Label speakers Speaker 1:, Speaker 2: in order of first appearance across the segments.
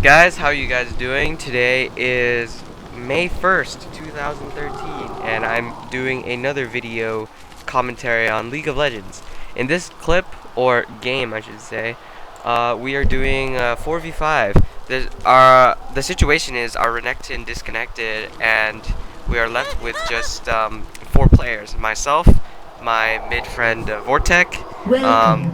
Speaker 1: guys, how are you guys doing? Today is May 1st, 2013, and I'm doing another video commentary on League of Legends. In this clip, or game I should say, we are doing 4v5. The situation is our Renekton disconnected, and we are left with just 4 players. Myself, my mid friend Vortek, my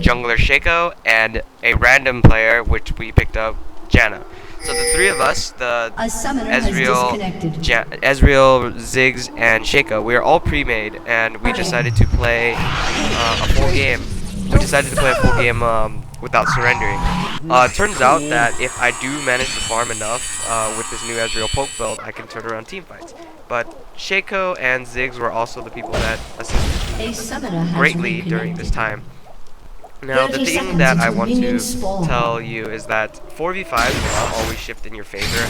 Speaker 1: jungler Shaco, and a random player which we picked up, Janna. So the 3 of us, the Ezreal, Ziggs, and Shaco, we are all pre-made, and we decided to play a full game. We decided to play a full game without surrendering. Turns out that if I do manage to farm enough with this new Ezreal poke build, I can turn around team fights. But Shaco and Ziggs were also the people that assisted me greatly during this time. Now, the thing that I want to tell you is that 4v5 will not always shift in your favor.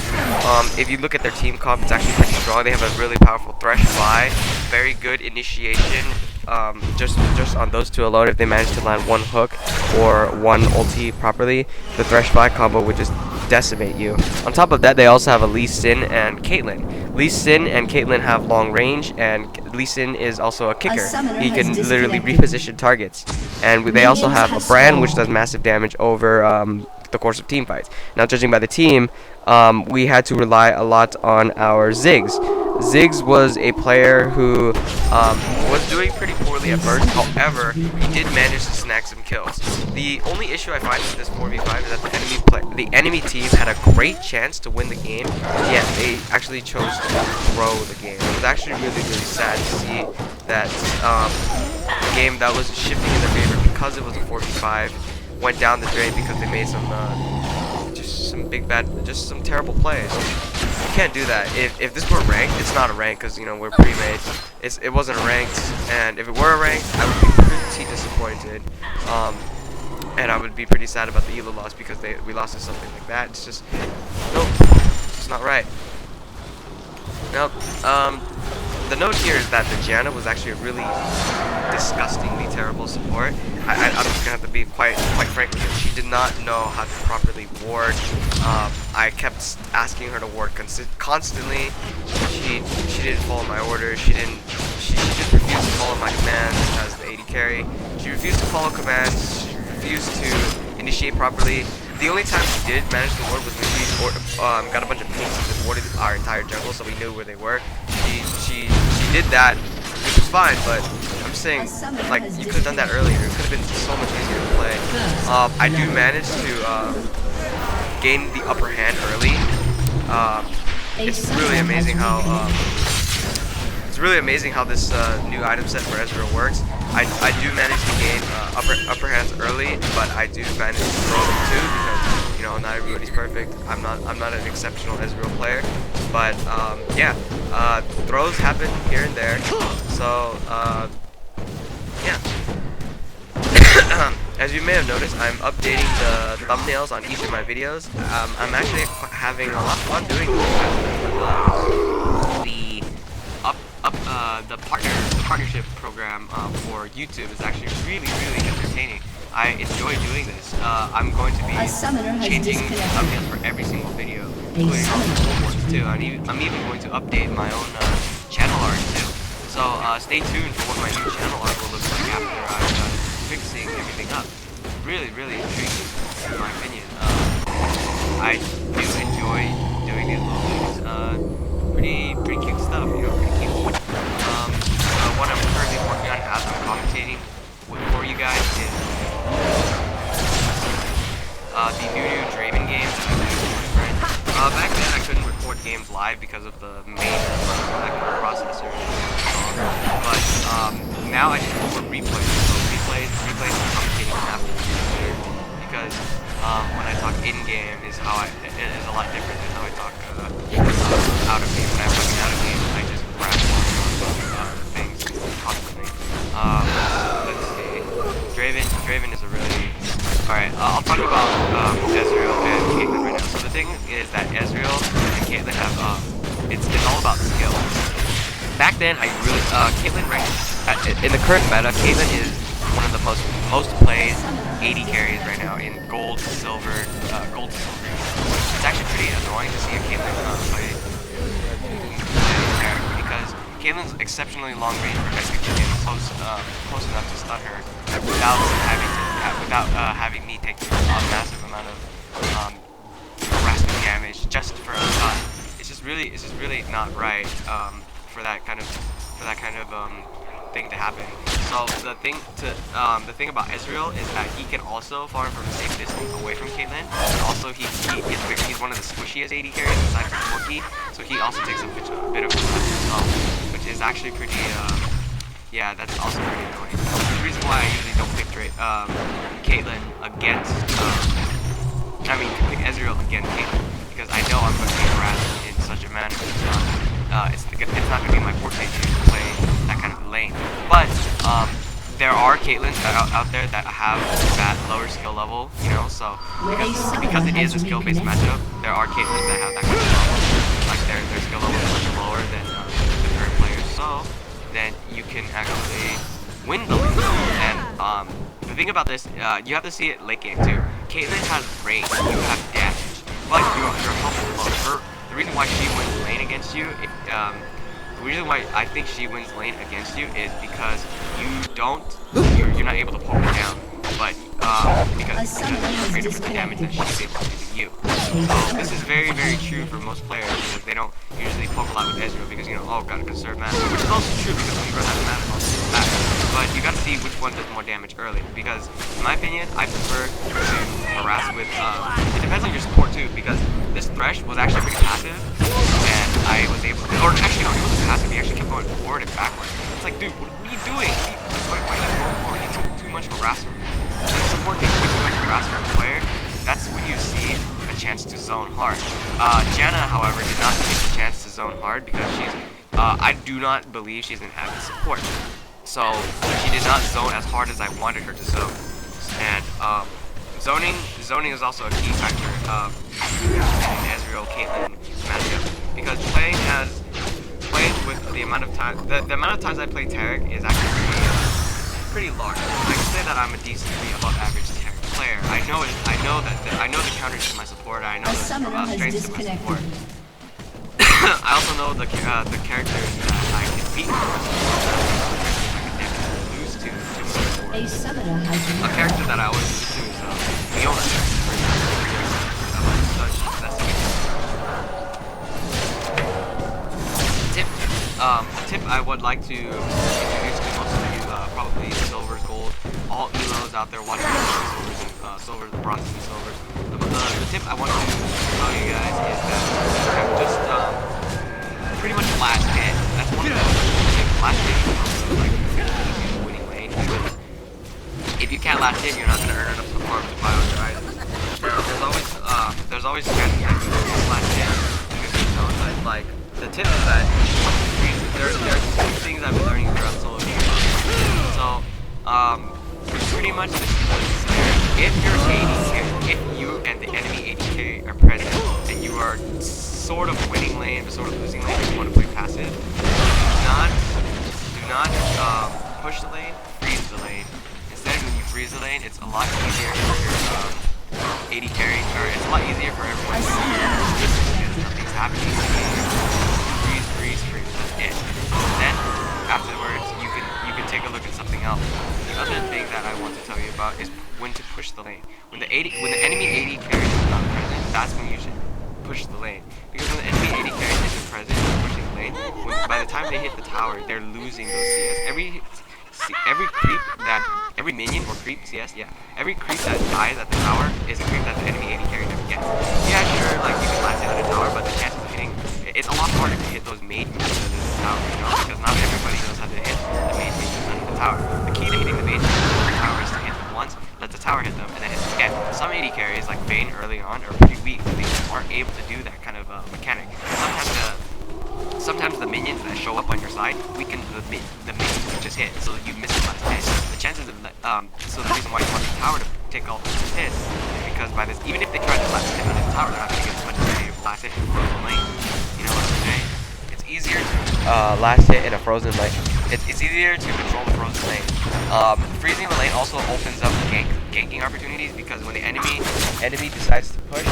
Speaker 1: If you look at their team comp, it's actually pretty strong. They have a really powerful Thresh Fly, very good initiation. Just on those 2 alone, if they manage to land 1 hook or 1 ulti properly, the Thresh Fly combo would just decimate you. On top of that, they also have a Lee Sin and Caitlyn. Lee Sin and Caitlyn have long range, and Lee Sin is also a kicker. He can literally reposition targets. And they also have a Brand, which does massive damage over the course of team fights. Now, judging by the team, we had to rely a lot on our Ziggs. Ziggs was a player who was doing pretty poorly at first. However, he did manage to snag some kills. The only issue I find with this 4v5 is that the enemy team had a great chance to win the game, yet they actually chose to throw the game. It was actually really sad to see that the game that was shifting in their favor because it was a 4v5 went down the drain because they made some just some terrible plays. You can't do that. If this were ranked, it's not a rank because we're pre-made. It wasn't a ranked, and if it were a ranked, I would be pretty disappointed. And I would be pretty sad about the Elo loss because we lost to something like that. It's just nope, it's not right. Now, the note here is that the Janna was actually a really disgustingly terrible support. I'm just gonna have to be quite frank with you. She did not know how to properly ward. I kept asking her to ward constantly. She didn't follow my orders. She just refused to follow my commands as the AD carry. She refused to follow commands. She refused to initiate properly. The only time she did manage to ward was when she got a bunch of pings and warded our entire jungle, so we knew where they were. She did that, which was fine, but I'm saying, like, you could have done that earlier. It could have been so much easier to play. I do manage to gain the upper hand early. It's really amazing how this new item set for Ezreal works. I do manage to gain upper hands early, but I do manage to throw them too because not everybody's perfect. I'm not an exceptional Ezreal player, but yeah, throws happen here and there. So yeah. As you may have noticed, I'm updating the thumbnails on each of my videos. I'm actually having a lot of fun doing the partnership program for YouTube is actually really entertaining. I enjoy doing this. I'm going to be changing thumbnails for every single video, including all the full ones too. I'm even going to update my own channel art too. So stay tuned for what my new channel art will look like after I'm done fixing everything up. Really intriguing, in my opinion. I do enjoy doing these little things. Pretty cute stuff, pretty cute. What I'm currently working on as I'm commentating for you guys is the new Draven games that I'm doing, right? Back then I couldn't record games live because of the main processor. But now I just record replays. So replays I'm commentating after the computer because when I talk in-game is it is a lot different than how I talk out of game. When I'm talking out of game, I just grab things constantly. Let's see. Draven is a really... Alright, I'll talk about Ezreal and Caitlyn right now. So the thing is that Ezreal and Caitlyn have, it's all about skill. Back then, I really, Caitlyn in the current meta, Caitlyn is one of the most played AD carries right now in gold to silver exceptionally long range for Ezreal to get close enough to stun her without having me take a massive amount of harassment damage just for a stun. It's just really not right for that kind of thing to happen. So the thing about Ezreal is that he can also farm from a safe distance away from Caitlyn. And also he's one of the squishiest AD carries aside from Corki, so he also takes a bit of a himself, which is actually pretty yeah, that's also pretty annoying. The reason why I usually don't pick Caitlyn against pick Ezreal against Caitlyn, because I know I'm going to be harassed in such a manner. It's not going to be my forte to play that kind of lane. But there are Caitlyn's out there that have that lower skill level, you know. So because it is a skill-based matchup, there are Caitlyn's that have that kind of level, like their skill level is much lower than the current players. So then you can actually win the lane. And the thing about this, you have to see it late game too. Caitlyn has range, you have damage, but your health is low. The reason why she wins lane against you, the reason why I think she wins lane against you is because you're not able to poke her down, but because you're afraid of the damage that she's able to do to you. So this is very, very true for most players, because they don't usually poke a lot with Ezreal because, you know, oh, gotta conserve mana, which is also true because when you run out of mana, most of back. But you gotta see which one does more damage early, because in my opinion, I prefer to harass with, it depends on your support too, because this Thresh was actually pretty passive, and I was able to, or actually no, it wasn't passive, he actually kept going forward and backward. It's like, dude, what are you doing? Why are you going forward? You took too much harassment. When the support takes too much harassment from a player, that's when you see a chance to zone hard. Janna, however, did not take the chance to zone hard because she's, I do not believe she's an avid support. So she did not zone as hard as I wanted her to zone. And zoning is also a key factor in Ezreal Caitlyn matchup, because playing with the amount of time I play Taric is actually pretty large. I can say that I'm a decently above average Taric player. I know the counters to my support. I know the strengths to my support. I also know the characters that I can beat. A character that I always lose to is Fiona. Tip I would like to introduce to most of you, probably silvers, gold, all elos out there watching silvers, bronzes, and silvers. The tip I want to tell you guys is that just pretty much last hit. That's one of the last hit is like the winning lane. If you can't last hit, you're not going to earn enough farm to buy all your items. There's always strategies that you can last hit. But like the tip is that there's two things I've been learning throughout solo games. So pretty much this is if your AD if you and the enemy AD carry are present and you are sort of winning lane but sort of losing lane and you want to play passive, do not push the lane, freeze the lane. Instead, when you freeze the lane, it's a lot easier for your AD carry, or it's a lot easier for everyone to see nothing's happening. Freeze, that's it. And then afterwards, you can take a look at something else. The other thing that I want to tell you about is when to push the lane. When the enemy AD carry is not present, that's when you should push the lane. Because when the enemy AD carry isn't present and pushing the lane, by the time they hit the tower, they're losing those CS. Every minion or creep CS, every creep that dies at the tower is a creep that the enemy AD carry never gets. Yeah, sure, like you can last hit at a tower, but the chances of hitting, it's a lot harder to hit those main minions under the tower, you know, because not everybody knows how to hit the main minions under the tower. The key to hitting the main minions under the tower is to hit them once, let the tower hit them, and then hit them again. Some AD carries, like Vayne early on, are pretty weak. They aren't able to do that kind of mechanic. Sometimes the minions that show up on your side weaken the minions you just hit, so that you miss the last hit. The chances of so the reason why you want the tower to take all those hits is because by this, even if they try to last hit on the tower, they're not going to get as much as they last hit in a frozen lane. You know what I'm saying? It's easier to last hit in a frozen lane. It's easier to control the frozen lane. Freezing the lane also opens up ganking opportunities, because when the enemy decides to push,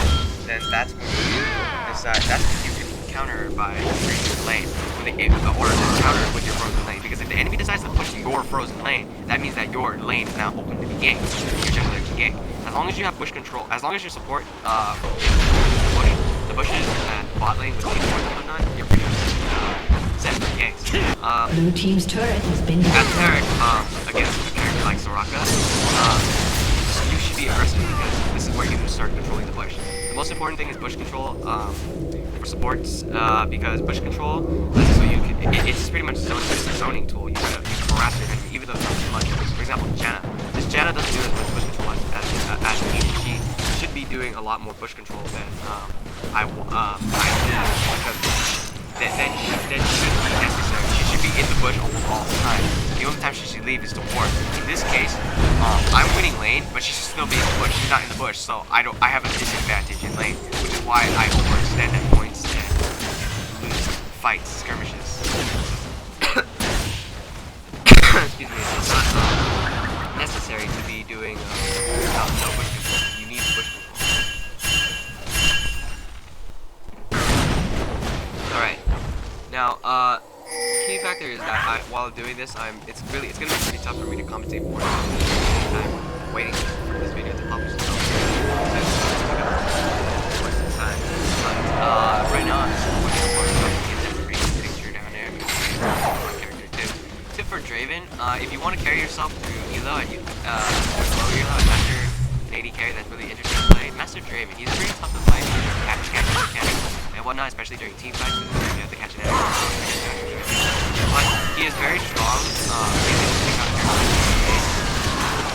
Speaker 1: then that's when you decide. That's when you can counter by freezing the lane, or counter with your frozen lane. Because if the enemy decides to push your frozen lane, that means that your lane is now open to be ganked. Your jungler can gank. As long as you have bush control, as long as your support the bushes and bot lane with team and whatnot, you're pretty much set for ganks.
Speaker 2: Blue team's turret has been
Speaker 1: As
Speaker 2: destroyed.
Speaker 1: against a character like Soraka, you should be aggressive because this is where you can start controlling the bush. The most important thing is bush control for supports because bush control lets so you can, it's pretty much it's a zoning tool. You can harass your enemy even though it's not too much. For example, Janna. This Janna doesn't do as much bush control as needed. She should be doing a lot more bush control than I do because then she shouldn't be necessary. She should be in the bush almost all the time. The only time she should leave is to warp. In this case, I'm winning lane, but she should still be in the bush. She's not in the bush, so I have a disadvantage in lane, which is why I overextend at points and lose fights, skirmishes. Excuse me, it's not necessary to be doing no bush control. You need bush control. Alright. Now, key factor is that while doing this, it's gonna be pretty tough for me to compensate for it. I'm waiting for this video to publish itself. But right now I'm just looking for a pretty good picture down there. My character too. Tip for Draven, if you want to carry yourself through Elo and low Elo and Master an AD carry that's really interesting to play, Master Draven, he's pretty tough to fight. Catch mechanics and whatnot, especially during team fights. You have to catch an enemy. But he is very strong. He's able to take out characters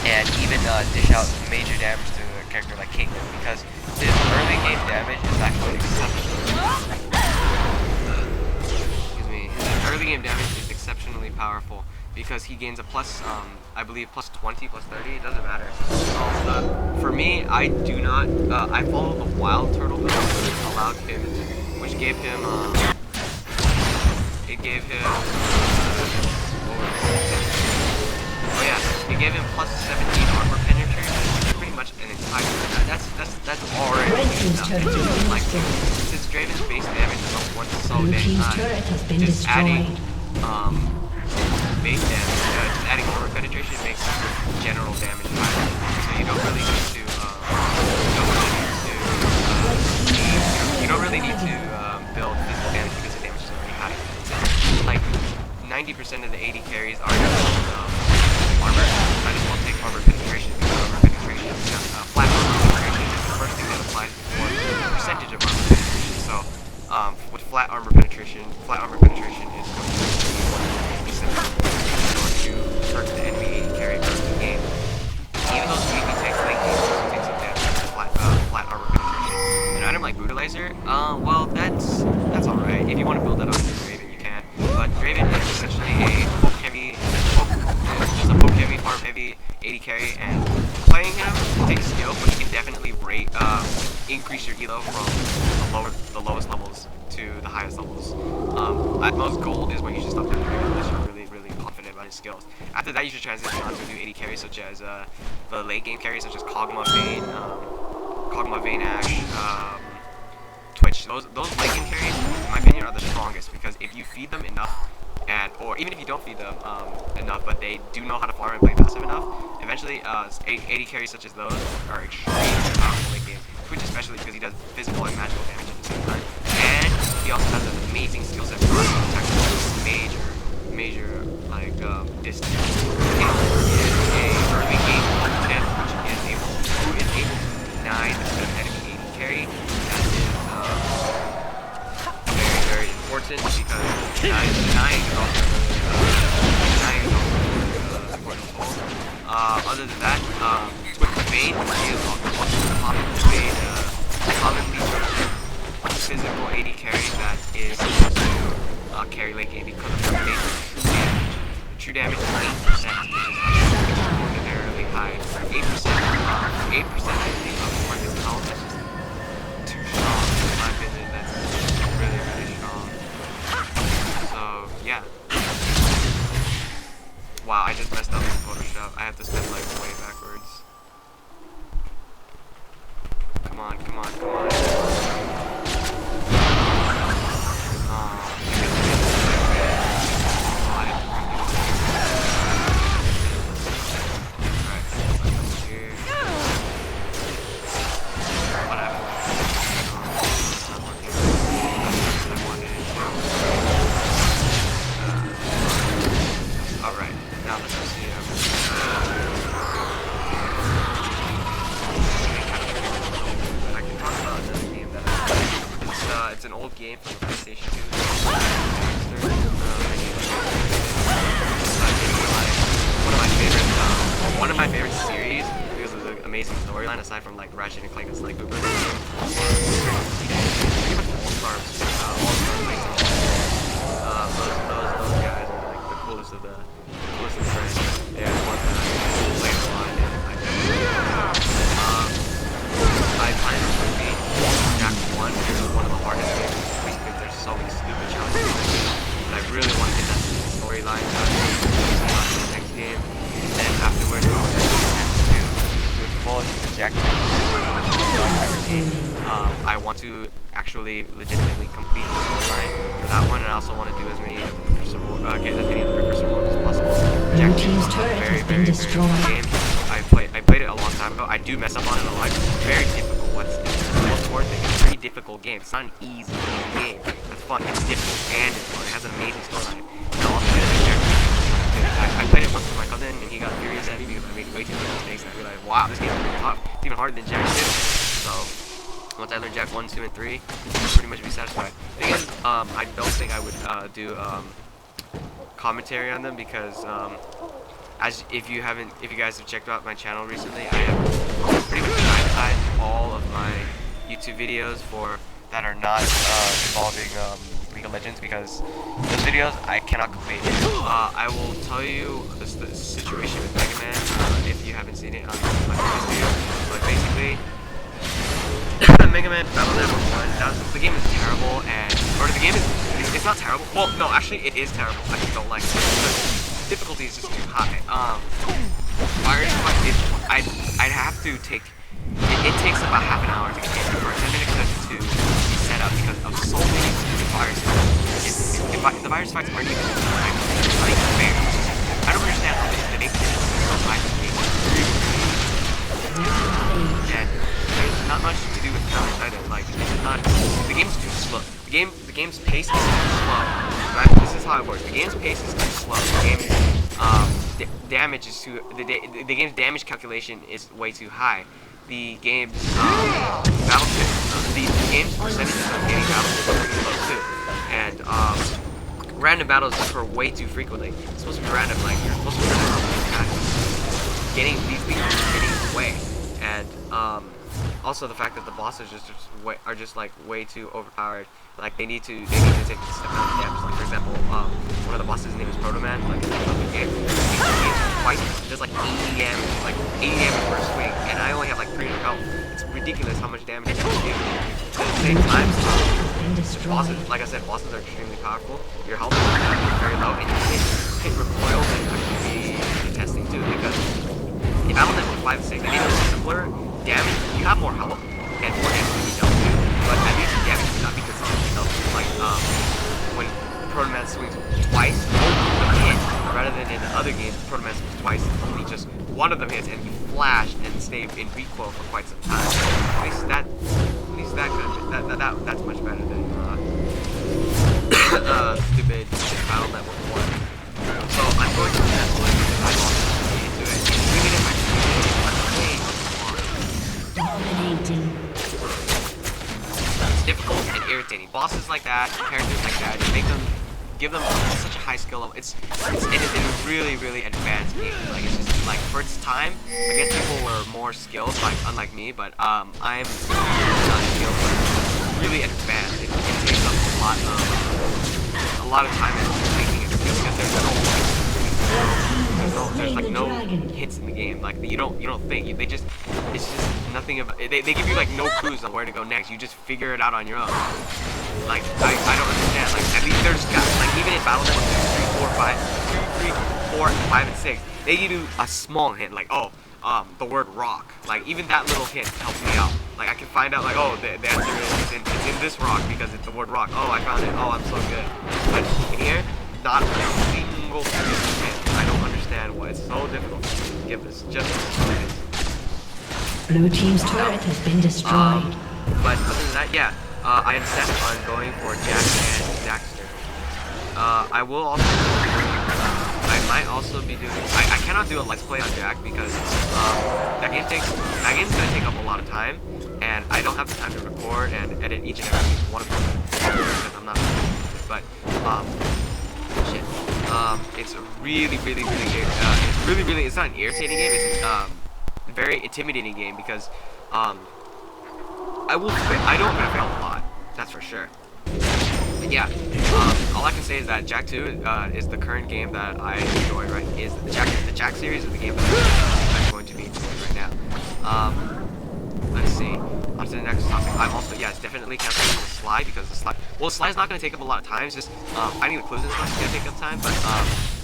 Speaker 1: and even dish out major damage to a character like Kingdom because his early game damage is actually early game damage is exceptionally powerful because he gains a plus, I believe plus 20, plus 30, it doesn't matter. For me, I do not, I follow the wild turtle build, which allowed him, which gave him, it gave him, it gave him plus 17 armor penetration, which is pretty much an entire, that's already enough. Like, since Draven's base damage is up 1 so damn high, just adding base damage, just adding armor penetration makes general damage higher. So you don't really need to build physical damage because the damage is already high. Since like 90% of the 80 carries are armor, I just won't take armor penetration because armor penetration, flat armor penetration is the first thing that applies for the percentage of armor penetration. So with flat armor penetration is going to be to hurt the enemy carry first in the game. Even though the AP takes late games, also takes some damage with flat armor penetration. An item like Brutalizer, well that's alright. If you want to build that on Draven, you can. But Draven is essentially a poke heavy, farm heavy 80 carry, and playing him takes skill, but you can definitely increase your elo from the lowest levels to the highest levels. At most, gold is where you should stop doing Draven unless you're really confident about his skills. After that, you should transition on to new 80 carries such as the late game carries such as Kog'Maw Vayne, Ashe, Twitch. Those late game carries, in my opinion, are the strongest because if you feed them enough, or even if you don't feed them enough, but they do know how to farm and play passive enough, eventually 80 carries such as those are extremely powerful late game. Twitch especially because he does physical and magical damage at the same time, and he also has an amazing skill set for attacking major like distance. He is a early game champ, which is able to deny the enemy 80 carry. That is very important because denying is also important tool. Other than that, with Vayne, he is commonly physical 80 carry that is supposed to carry late game because of the base damage. True damage is 8%, which is extraordinarily high. 8% for his health is just too strong. In my opinion, that's really strong. So, yeah. Wow, I just messed up in Photoshop. I have to spend like way backwards. Come on. It's an old game from the PlayStation 2. One of my favorite series because of the amazing storyline. Aside from like Ratchet and Clank and Sly Cooper, All-Star PlayStation. Those guys are like the coolest of the friends. They're the ones that I play a lot and I plan to beat Jack 1, which is one of the hardest games because there's so many stupid challenges. And I really want to get that storyline done in the next game. And then afterwards, I want to full Jack. I want to actually legitimately complete the storyline for that one, and I also want to do as many get as many of the precursor worlds as possible.
Speaker 2: Blue team's turret has been destroyed.
Speaker 1: Game. I played it a long time ago. I do mess up on it a lot. It's very difficult. What's most worth it? It's a pretty difficult game. It's not an easy game. It's fun. It's difficult and it's fun. It has an amazing storyline. And I'll also play it I played it once with my cousin, and he got furious at me because I made way too many mistakes. And I realized, wow, this game is really tough. It's even harder than Jack 2. So once I learn Jack 1, 2, and 3, I'll pretty much be satisfied. The thing is, I don't think I would do commentary on them because as if you guys have checked out my channel recently, I have pretty much downsized all of my YouTube videos that are not involving League of Legends because those videos I cannot complete. I will tell you the situation with Mega Man if you haven't seen it on my previous video. But basically, Mega Man Battle Network 1, the game is terrible, it's not terrible. Well, no, actually it is terrible. I just don't like it because difficulty is just too high. I'd have to take. It takes about half an hour to get the first 10 minutes to be set up because of so many virus fights. The virus fights aren't even fair. I don't understand how they make this so high. And there's not much to do with counters either. Like it's not. The game's too slow. The game's pace is too slow. Right? This is how it works. The game's pace is too slow. The damage is too. The game's damage calculation is way too high. The game's battle tips, the game's percentages of getting battle tips are pretty low too. And random battles occur way too frequently. It's supposed to be random, like you're supposed to be getting these things getting in the way. And also the fact that the bosses are just like way too overpowered. Like they need to take a step down the damage. Like for example, one of the bosses' name is Proto Man. Like in the game, twice, just like 80 damage, per swing, and I only have like 300 health. It's ridiculous how much damage it's giving. At the same time, bosses, like I said, bosses are extremely powerful. Your health is very low, and you can hit recoil and actually be testing too. Because if I was at 5 and 6, I need a simpler damage. You have more health and more damage to be dealt to, but at least the damage is not because of something else. Like when Proto Man swings twice, a hit, rather than in the other games, Proto Man swings twice, only just one of them hits, and you flash and stay in recoil for quite some time. At least that's much better than stupid Battle Network 1. So I'm going to test it because I want to get into it. Even if
Speaker 2: Dominating.
Speaker 1: It's difficult and irritating. Bosses like that, characters like that, give them such a high skill level. It's a really, really advanced game. Like it's just like for its time, I guess people were more skilled, like unlike me, but I'm not skilled, but really advanced. It takes up a lot of time in making it skilled because there's like no hits in the game. Like you don't think. It's just nothing about. They give you like no clues on where to go next. You just figure it out on your own. Like I don't understand. Like at least there's guys like even in Battle Network 2, 3, 4, 5, and 6, they give you a small hint like the word rock. Like even that little hint helps me out. Like I can find out like the answer is it's in this rock because it's the word rock. Oh, I found it. Oh, I'm so good. But in here, not a single hint. I don't understand why it's so difficult to give this just a minute.
Speaker 2: Blue team's turret has been destroyed.
Speaker 1: But other than that, yeah, I am set on going for Jack and Daxter. I will also. I'm might also be doing. I cannot do a let's play on Jack because that game's gonna take up a lot of time, and I don't have the time to record and edit each and every one of them because I'm not. But shit. It's a really. It's not an irritating game. It's a very intimidating game because I know I'm gonna fail a lot. That's for sure. But yeah, all I can say is that Jak 2 is the current game that I enjoy. Right? Is the Jak series is the game that I'm going to be enjoying right now. Let's see. On to the next topic. I'm also it's definitely canceling the slide because the slide. Well, the slide's not going to take up a lot of time. It's just finding the clues and stuff is going to take up time. But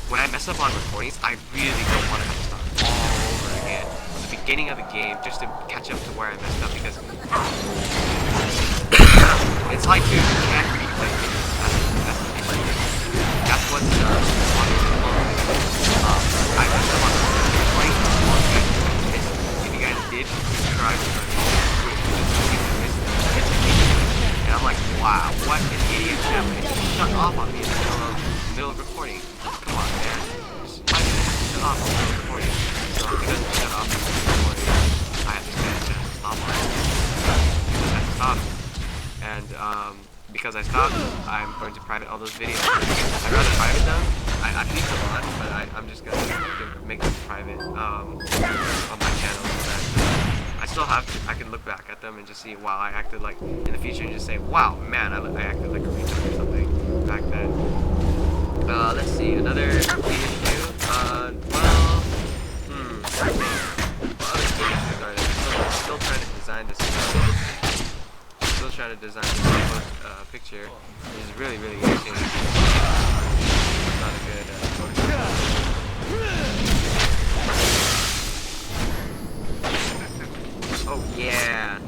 Speaker 1: when I mess up on recordings, I really don't want to have to start all over again at the beginning of the game just to catch up to where I messed up because in slide 2 you can't really play games. That's what's I messed up on the recording. If you guys did try to and I'm like, wow, what an idiot happened. Shut off on me in the middle of recording. Come on, man. Just shut off on the recording. So if he doesn't shut off on the recording, I have to stop on it. Because I stopped. And because I stopped, I'm going to private all those videos. I'd rather private them. I peeked a lot, but I'm just going to make them private on my channel so that I still have to, I can look back at them and just see, wow, I acted like, in the future, and just say, wow, man, I acted like a retard or something back then. Let's see, another issue, well, other issues are that I'm still trying to design this picture. It's really irritating. It's not a good oh yeah,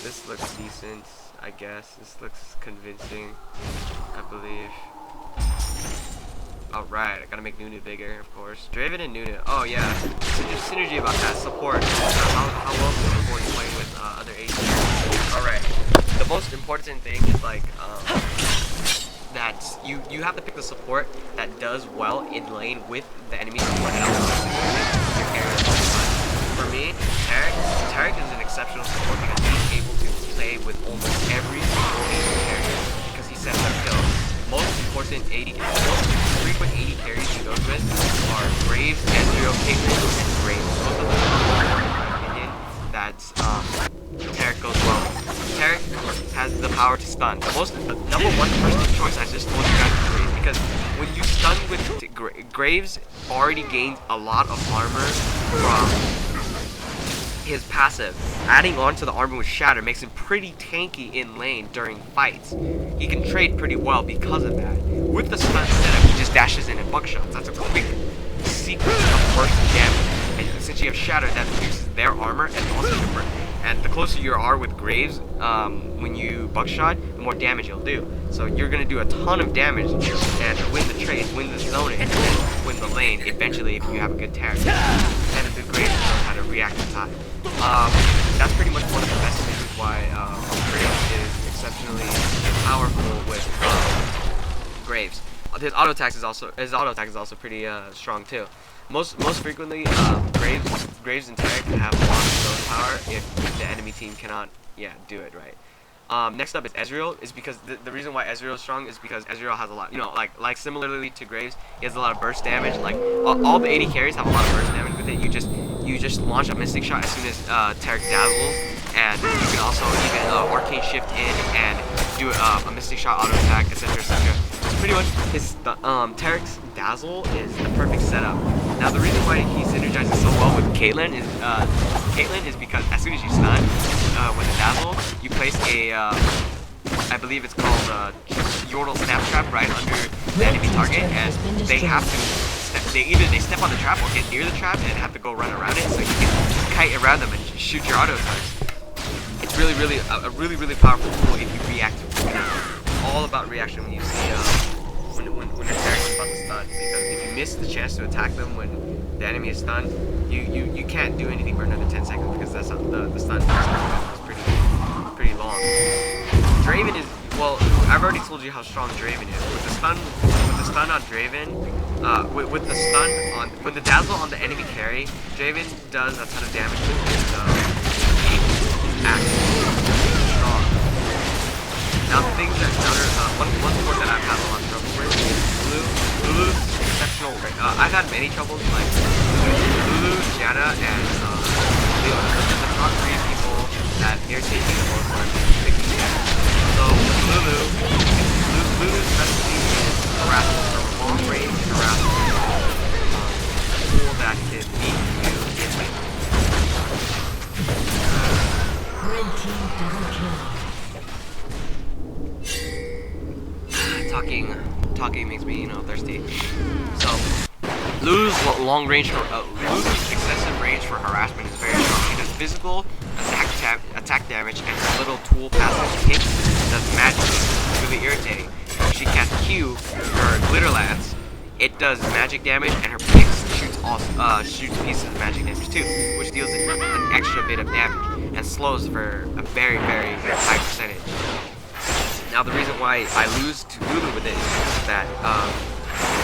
Speaker 1: this looks decent, I guess. This looks convincing, I believe. Alright, I gotta make Nunu bigger, of course. Draven and Nunu. Oh yeah, there's synergy about that. Support. How well the support is playing with other ADs. Alright, the most important thing is like that you have to pick the support that does well in lane with the enemy support. For me, Taric is an exceptional support because he's able to play with almost every single AD character because he sets up kills. Most important most frequent AD carries he goes with are Graves, Ezreal, Caitlyn, and Graves. Most of them, in my opinion, that Taric goes well with. Taric has the power to stun. The number one first choice I just told you guys is Graves because when you stun with Graves already gains a lot of armor from his passive. Adding on to the armor with Shatter makes him pretty tanky in lane during fights. He can trade pretty well because of that. With the stun setup, he just dashes in and buckshots. That's a quick sequence of burst damage. And since you have Shatter, that reduces their armor and also your burst. And the closer you are with Graves, when you buckshot, the more damage you'll do. So you're gonna do a ton of damage and win the trade, win the zoning, and win the lane eventually if you have a good Taric. And if the Graves knows how to react to time. That's pretty much one of the best reasons why Graves is exceptionally powerful with Graves. His auto attack is also pretty strong too. Most frequently, Graves and Taric have a lot of stone power if the enemy team cannot do it right. Next up is Ezreal. Is because the reason why Ezreal is strong is because Ezreal has a lot, like similarly to Graves, he has a lot of burst damage. Like all the AD carries have a lot of burst damage with it. You just launch a Mystic Shot as soon as Taric dazzles, and you can also even Arcane Shift in and do a Mystic Shot auto attack, etc., etc. Pretty much his Taric's dazzle is the perfect setup. Now the reason why he synergizes so well with Caitlyn is because as soon as you stun with the dazzle, you place a I believe it's called Yordle Snap Trap right under the enemy target, and they have to either they step on the trap or get near the trap and have to go run around it, so you can kite around them and shoot your auto attacks. It's really a really powerful tool if you react to it. It's all about reaction when you see when your Taric is about to stun, because if you miss the chance to attack them when the enemy is stunned, you can't do anything for another 10 seconds because that's how the stun is pretty long. Draven is, well, I've already told you how strong Draven is. With the the stun on Draven, with the stun on, with the dazzle on the enemy carry, Draven does a ton of damage with his axe. Strong. Now the things that one support that I've had a lot of trouble with is Blue. Blue's exceptional. I've had many troubles like Blue, Janna, and Leona. Those are the top 3 people that irritate me the most when I'm picking damage. So Blue's specialty is harassment, or long range harassment. Tool that can beat you in lane.
Speaker 2: Red team double kill.
Speaker 1: Talking makes me, thirsty. So, Blue's long range, Blue's excessive range for harassment is very strong. She does physical, attack damage, and her little tool passive kick does magic. It's really irritating. If she casts Q, her glitter lance, it does magic damage, and her picks shoots pieces of magic damage too, which deals an extra bit of damage and slows for a very, very high percentage. Now the reason why I lose to Lulu with it is that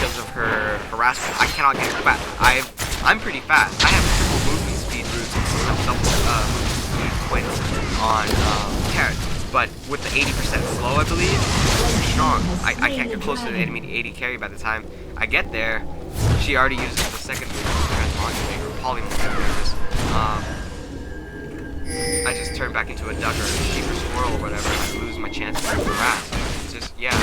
Speaker 1: because of her harassment, I cannot get fast. I'm pretty fast. I have triple movement speed roots and double movement speed twins on Terran. But with the 80% slow, I believe, it's strong. I can't get close to the enemy 80 carry by the time I get there. She already uses the second move, transmodulate, or polymorph. I just turn back into a duck or a sheep or squirrel or whatever, and I lose my chance to harass. It's just, yeah.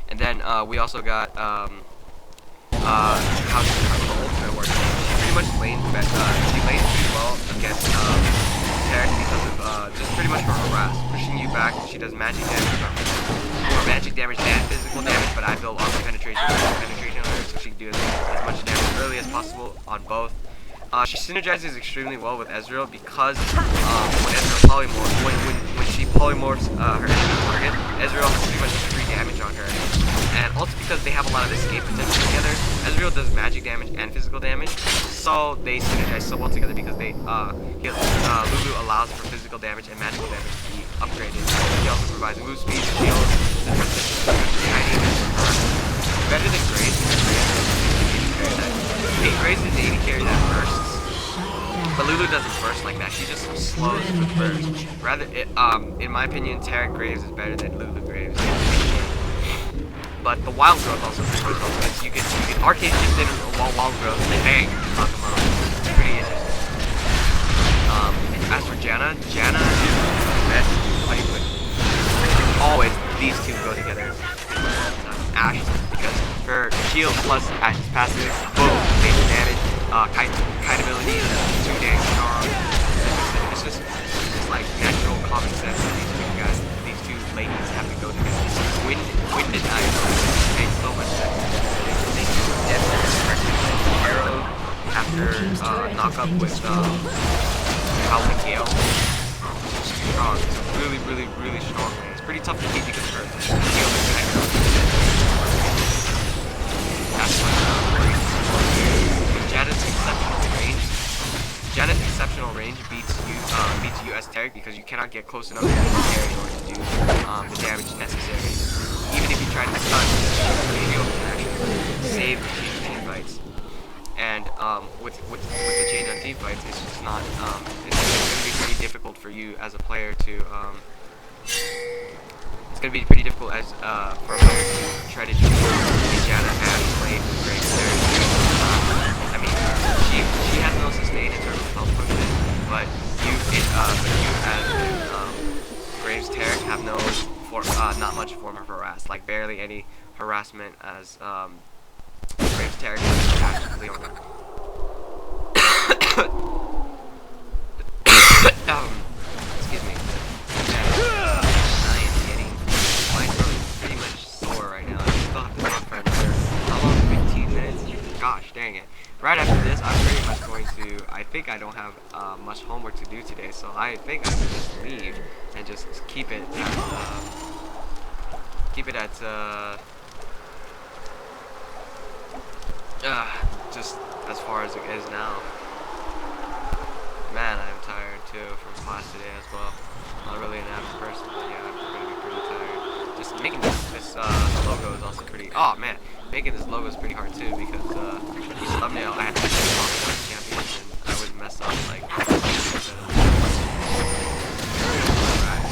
Speaker 1: And then we also got how the ultimate works. She pretty much lanes she lanes pretty well against Tarek because of just pretty much her harass. Pushing you back, she does magic damage. More magic damage than physical damage, but I build armor penetration on her so she can do as much damage early as possible on both. She synergizes extremely well with Ezreal because when Ezreal polymorphs, when she polymorphs her enemy target, Ezreal has pretty much 3 damage on her. And also because they have a lot of escape potential together, Ezreal does magic damage and physical damage, so they synergize so well together because Lulu allows for physical damage and magical damage to be upgraded. He also provides move speed, shields, and better than Grace. Grace is 80 carry that bursts, but Lulu doesn't burst like that. She just slows the burst. Rather, in my opinion, Tarek Graves is better than Lulu Graves. But the wild growth also pretty much helps because you can arcade shift in wild growth and bang, knock them out. It's pretty interesting. As for Janna is the best. Always these two go together. Ashe, because her shield plus Ashe's passive, boom, base damage, kite ability, 2 dang strong. It's just like natural common sense that these two ladies have to go together. Wind and ice makes so much sense. They do arrow after knock up with Howling Gale. It's strong. It's really, really, really strong. It's pretty tough to keep because her shield is connected. That's Janet's exceptional range beats you as Tarek because you cannot get close enough to the carry in order to do the damage necessary. Even if you try to stun, the shield can actually save the team fights. And with the change on team fights, it's just not it's going to be pretty difficult for you as a player to it's going to be pretty difficult as for a player to try to do Janna and play Graves there. I mean, she has no sustain in terms of health function, but you as Graves Tarek have not much form of harass, like barely any harassment as Graves Tarek has Leona. Excuse me. I am getting my throat pretty much sore right now. I still have to talk for another, how long? 15 minutes? Gosh, dang it. Right after this, I'm pretty much going to, I think I don't have much homework to do today, so I think I can just leave and just keep it at, just as far as it is now. Man, I'm tired too from class today as well. Not really an average person, but yeah, I'm gonna be pretty tired. just making this logo is also pretty. Oh man, making this logo is pretty hard too because each thumbnail I had to talk about champions and I would mess up like. Alright,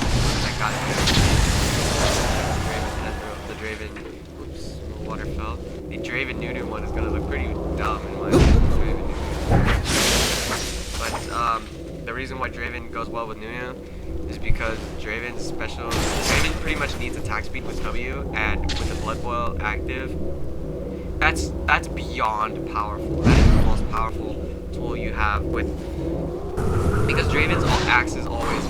Speaker 1: I got it. The Draven. Oops, water fell. The Draven Nunu one is gonna look pretty dumb in my opinion. But the reason why Draven goes well with Nunu is because Draven pretty much needs attack speed with W, and with the Blood Boil active, that's beyond powerful. That is the most powerful tool you have because Draven's axe is always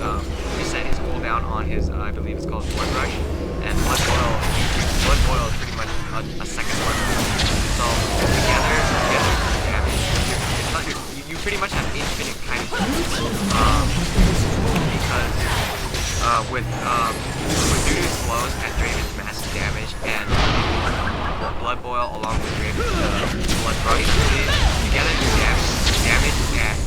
Speaker 1: reset his cooldown on his I believe it's called Blood Rush, and Blood Boil is pretty much a second weapon. So together damage, you pretty much have infinite kind of because with Nunu's slows and Draven's massive damage and Blood Boil along with Draven's Blood Rush, together their damage and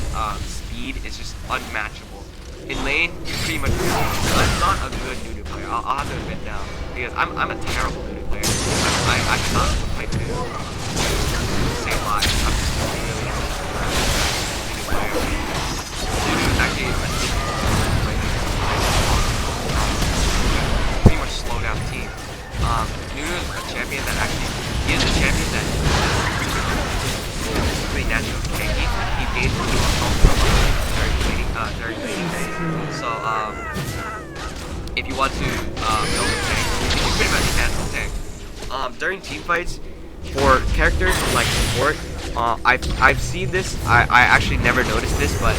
Speaker 1: speed is just unmatchable. In lane, you pretty much I'm not a good Nunu player. I'll have to admit now because I'm a terrible Nunu player. I cannot play Nunu. Say lie. I'm just really Nunu player. Nunu is actually pretty much slow down the team. Nunu is a champion that he is a champion that is really naturally tanky. He gains dual health during laning phase. So if you want to build a tank, you pretty much can build a tank. During team fights, for characters like support, I've seen this. I actually never noticed this, but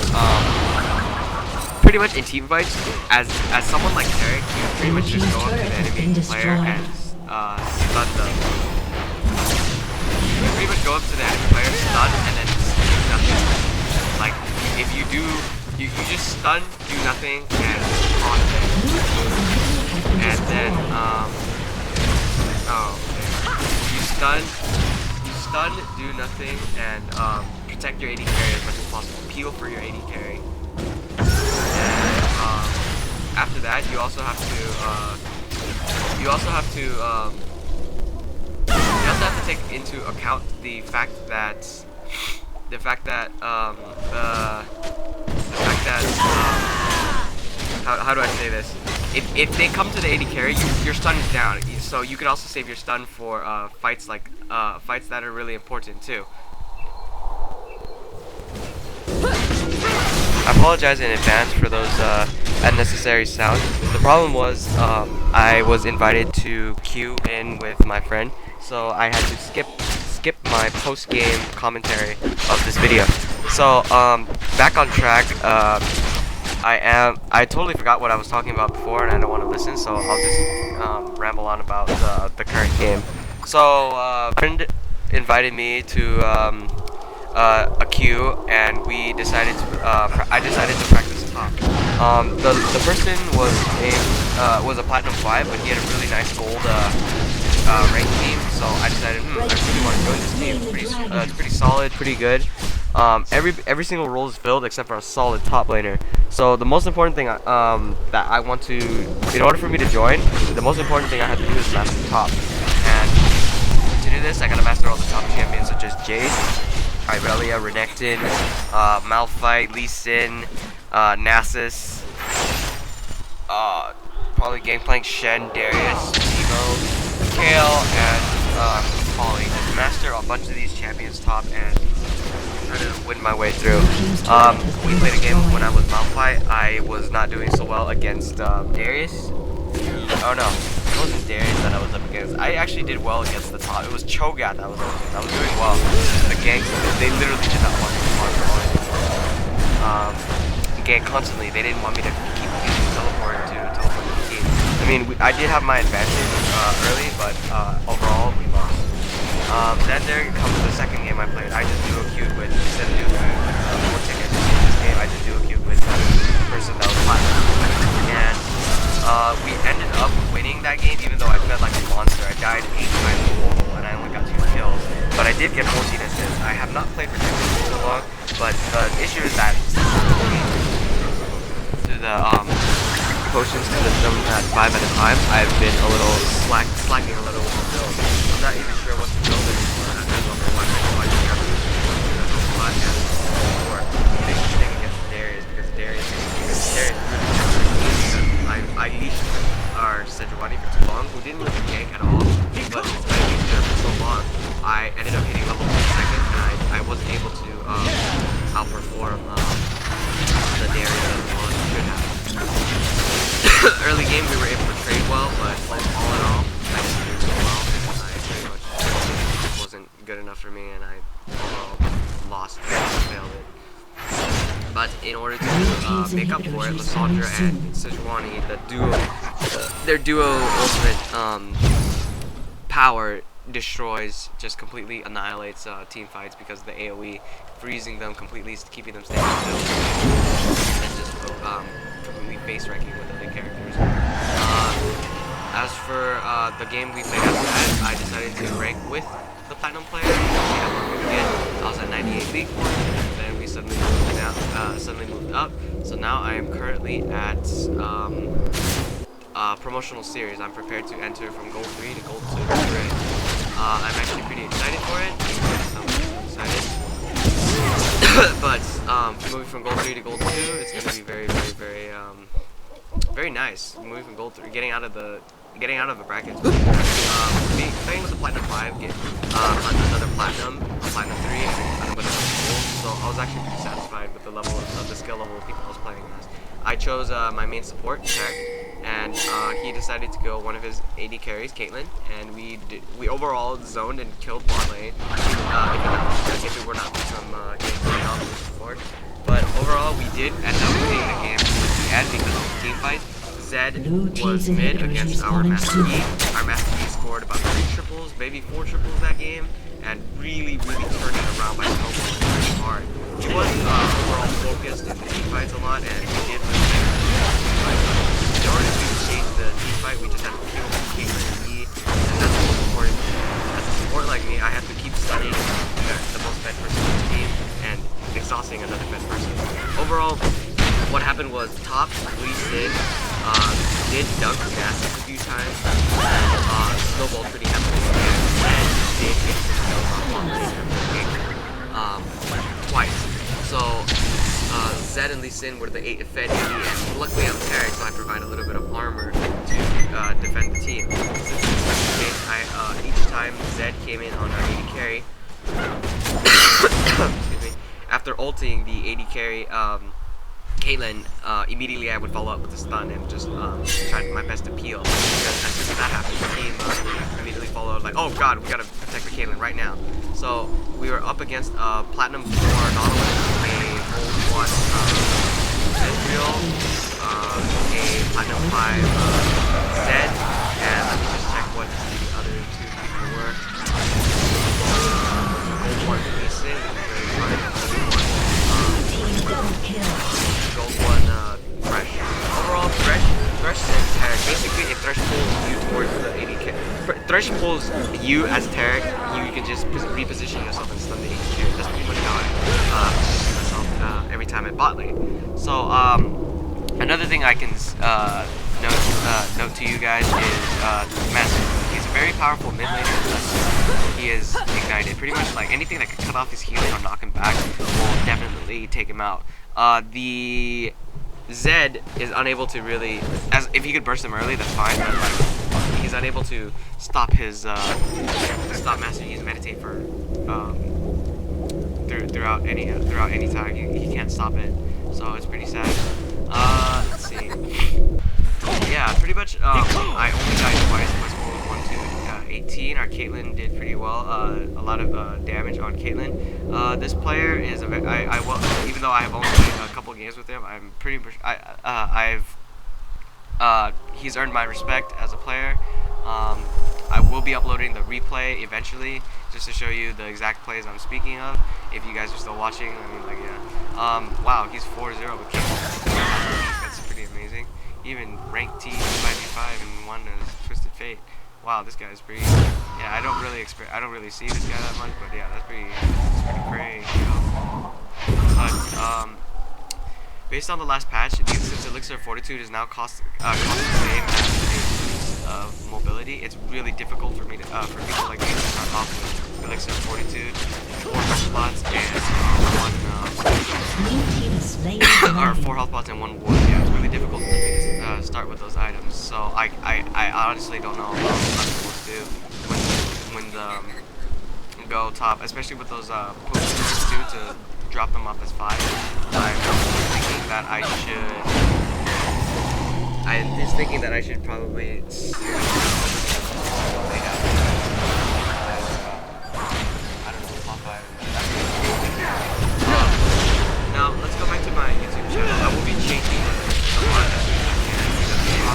Speaker 1: pretty much in team fights, as someone like Tarek, you pretty much just go up to the enemy player and stun them. You pretty much go up to the enemy player, stun, and then do nothing. Like if you do, you just stun, do nothing, and taunt them. And then you stun, do nothing, and protect your AD carry as much as possible. Peel for your AD carry. And after that, you also have to take into account the fact that how do I say this? If they come to the AD carry, your stun is down. So you can also save your stun for fights that are really important too. I apologize in advance for those unnecessary sounds. The problem was I was invited to queue in with my friend, so I had to skip my post-game commentary of this video. So back on track. I totally forgot what I was talking about before, and I don't want to listen, so I'll just ramble on about the current game. So a friend invited me to a queue, and we decided to. I decided to practice top. The person was a platinum 5, but he had a really nice gold rank team. So I decided, I really want to join this team. It's pretty solid, pretty good. Every single role is filled except for a solid top laner. So the most important thing that I want to, in order for me to join, the most important thing I have to do is master top. And to do this, I gotta master all the top champions such as Jace, Irelia, Renekton, Malphite, Lee Sin, Nasus, probably Gangplank, Shen, Darius, Teemo, Kale, and Polly. Just master a bunch of these champions top and try to win my way through. We played a game when I was Malphite. I was not doing so well against Darius. Oh no, it wasn't Darius that I was up against. I actually did well against the top. It was Cho'Gath that I was up against. I was doing well. The ganks, they literally did not want me to gank constantly. They didn't want me to keep using teleport to the team. I mean, I did have my advantage early, but overall we lost. Then there comes the second game I played. I just duo queued with, instead of doing more tickets in this game, I just duo queued with the person that was platinum. And we ended up winning that game, even though I felt like a monster. I died 8 times total, and I only got 2 kills. But I did get 14 assists. I have not played for Texas for so long, but the issue is that potions to them at 5 at a time, I've been a little slacking a little with the build. I'm not even sure what to build anymore at level 1. So I just got to and before big thing against Darius because Darius really I leashed our Sejuani for too long, who didn't really gank at all, but since I leashed her for so long, I ended up hitting level 2 second, and I wasn't able to outperform the Darius as well as I should have. Early game we were able to trade well, but all in all, I didn't do so well. I pretty much just wasn't good enough for me, and I lost and failed it. But in order to make up for it, Lysandra and Sejuani, their duo ultimate power destroys, just completely annihilates team fights because of the AoE, freezing them completely, keeping them standing still, and just completely face ranking with other characters. As for the game we played after that, I decided to rank with the Platinum player. I was at 98 League Point, and then we suddenly moved up. So now I am currently at promotional series. I'm prepared to enter from Gold 3 to Gold 2. Right. I'm actually pretty excited for it. I'm excited. But moving from Gold 3 to Gold 2, it's going to be very nice. Moving from Gold 3, getting out of the brackets. Playing with the Platinum 5, get another Platinum 3, and with Gold. So I was actually pretty satisfied with the level of the skill level of people I was playing as. I chose my main support, Tarek, and he decided to go one of his AD carries, Caitlyn, and we overall zoned and killed bot lane. If it were not for some games going on with support. But overall, we did end up winning the game at the end because of the team fight. Zed was mid against our Master Yi. Our Master Yi scored about 3 triples, maybe 4 triples that game, and really turned it around by snowballing very hard. He was overall focused in the team fights a lot, and we did win the team fight. In order to chase the team fight, we just had to kill Caitlyn and Yi, and that's the most important. As a support like me, I have to keep stunning the most fed person in the team and exhausting another fed person. Overall, what happened was top Bluee Sid did dunk gases a few times, and snowballed pretty heavily, and did get twice. So Zed and Lee Sin were the 8 fed AD, and luckily I'm Tarek, so I provide a little bit of armor to defend the team. Each time Zed came in on our AD carry, excuse me, after ulting the AD carry, Caitlyn, immediately I would follow up with a stun and just try my best to peel. Because as soon as that happened, the team immediately followed like, oh god, we gotta protect the Caitlyn right now. So we were up against Platinum 4 Nautilus, a Gold 1 Ezreal, a Platinum 5 Zed, and let me just check what the other 2 people were. Gold 1 Lee Sin, Gold 1 Thresh. Overall, Thresh and Tarek. Basically, if Thresh pulls you towards the AD, Thresh pulls you as Tarek, you can just reposition yourself and stun the AD carry. That's pretty much how I position myself every time at bot lane. So, another thing I can note to you guys is Master. He's a very powerful mid laner unless he is ignited. Pretty much like anything that can cut off his healing or knock him back will definitely take him out. The Zed is unable to really, if he could burst him early, that's fine. But like, he's unable to stop his stop Master Yi's meditate for throughout any time. He can't stop it, so it's pretty sad. Let's see. Yeah, pretty much. I only died twice. My score was 1 to 18. Our Caitlyn did pretty well. A lot of damage on Caitlyn. This player is even though I have only played a couple games with him, I'm pretty. He's earned my respect as a player. I will be uploading the replay eventually, just to show you the exact plays I'm speaking of. If you guys are still watching, I mean, like, yeah. Wow, he's 4-0 with Caitlyn. That's pretty amazing. He even ranked T 5v5 and won a Twisted Fate. Wow, this guy is pretty. Yeah, I don't really see this guy that much, but yeah, that's pretty crazy. You know? But based on the last patch, since Elixir of Fortitude is now cost the same as mobility, it's really difficult for me to for people like me to start off with Elixir of Fortitude, 4 health pots, and
Speaker 2: Blue team has slain the
Speaker 1: or
Speaker 2: dragon.
Speaker 1: 4 health pots and 1 ward. Yeah, it's really difficult for me to start with those items. So I honestly don't know what I'm supposed to do when the go top, especially with those potions too, to drop them up as 5. I'm just thinking that I should probably they have I don't know, top 5. Now let's go back to my YouTube channel. I will be changing the one as soon as I can.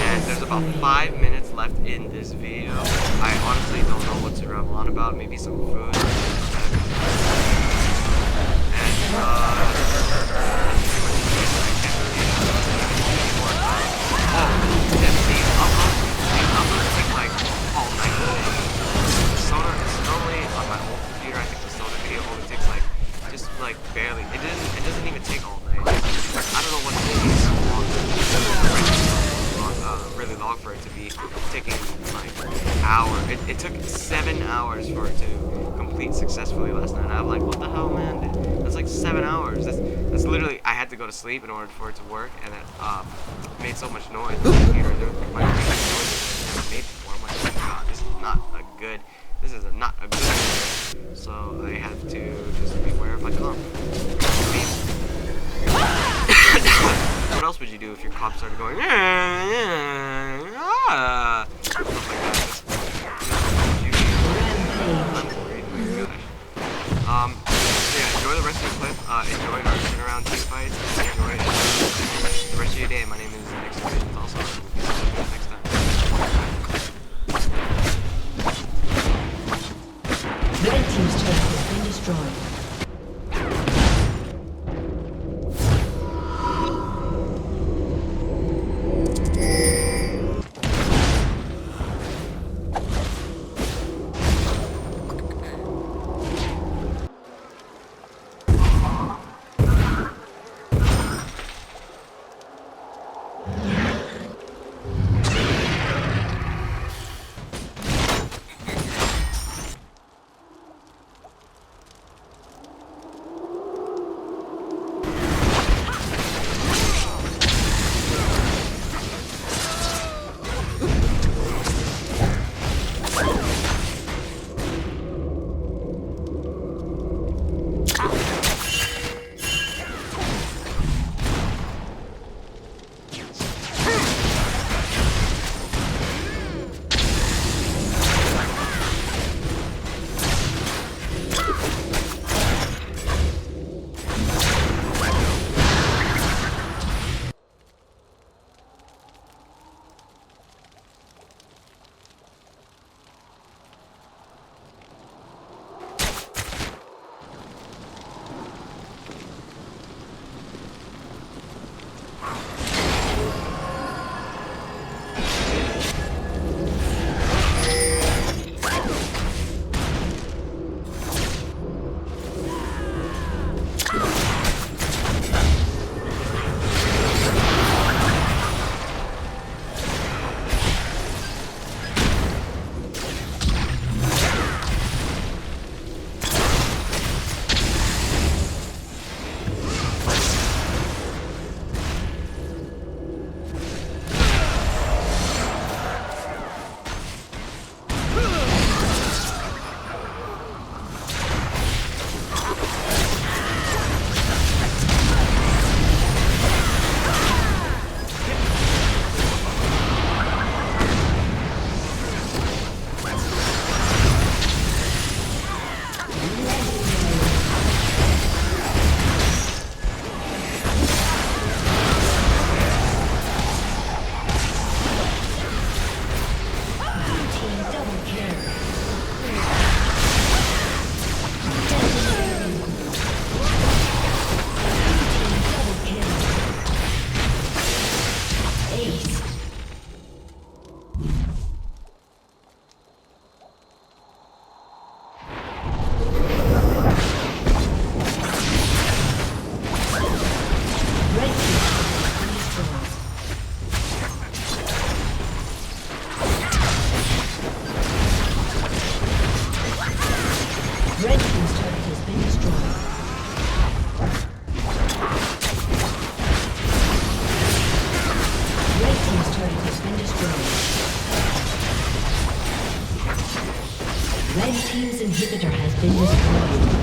Speaker 1: And there's about 5 minutes left in this video. I honestly don't know what to ramble on about. Maybe some food. I'm gonna take like all night today. The soda is normally on my old computer. I think the soda video only takes like just like barely. It doesn't even take all night. I don't know what's taking so long. Really long for it to be taking like an hour. It took 7 hours for it to complete successfully last night. I'm like, what the hell, man? That's like 7 hours. That's literally. I had to go to sleep in order for it to work, and it made so much noise. The computer, my computer made before. I'm like, oh my god, this is not a good. This is not a good idea. So I had to just beware of my comp. What else would you do if your comp started going? Stuff like that. I'm worried. Oh my gosh. So yeah, enjoy the rest of the clip. Enjoy our sit around team fights. Enjoy the rest of your day. My name is Next Visions also. We'll see you next time.
Speaker 2: Red team's turret has been destroyed. inhibitor has been destroyed.